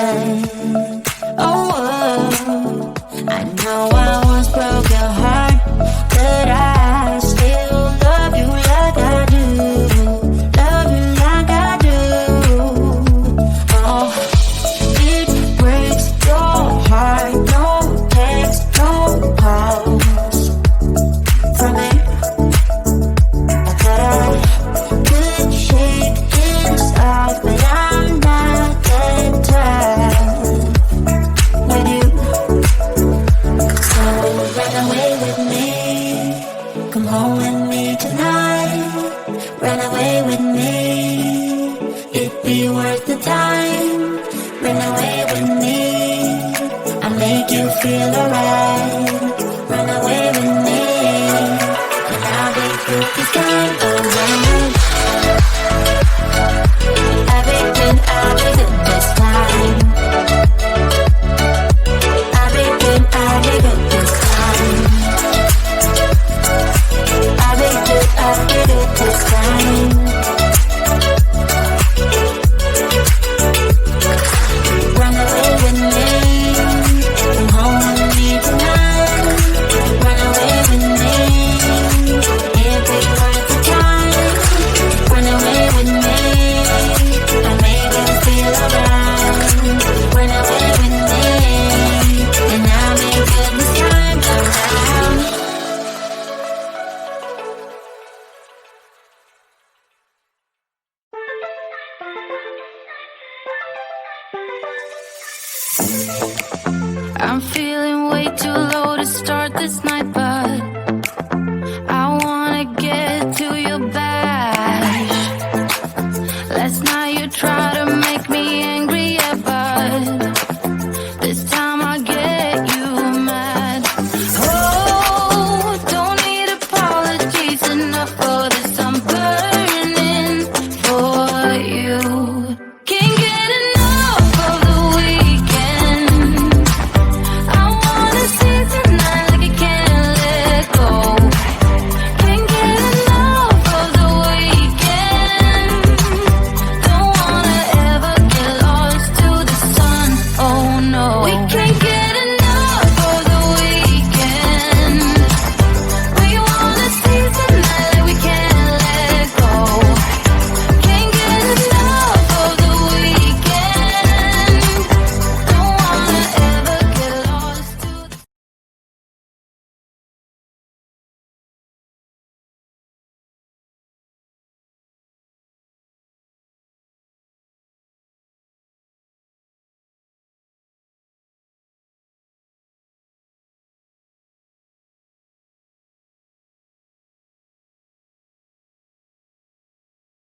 Oh, I know I once broke your heart, but I still love you like I do. Love you like I do. Oh, it breaks your heart. No text, no calls from me. I thought I could shake this off, but I'm not that type with you. So run away with me, come home with me tonight. Run away with me, it'd be worth the time. Run away with me, I'll make you feel alright. Run away with me, and I'll be through this time around. I'll be good this time. I'll be good this time. I'll be good this time. Run away with me, come home with me tonight. Run away with me, it'd be worth the time. Run away with me, I'll make you feel alright. Run away with me, and I'll make good this time around. I'm feeling way too low to start this night, but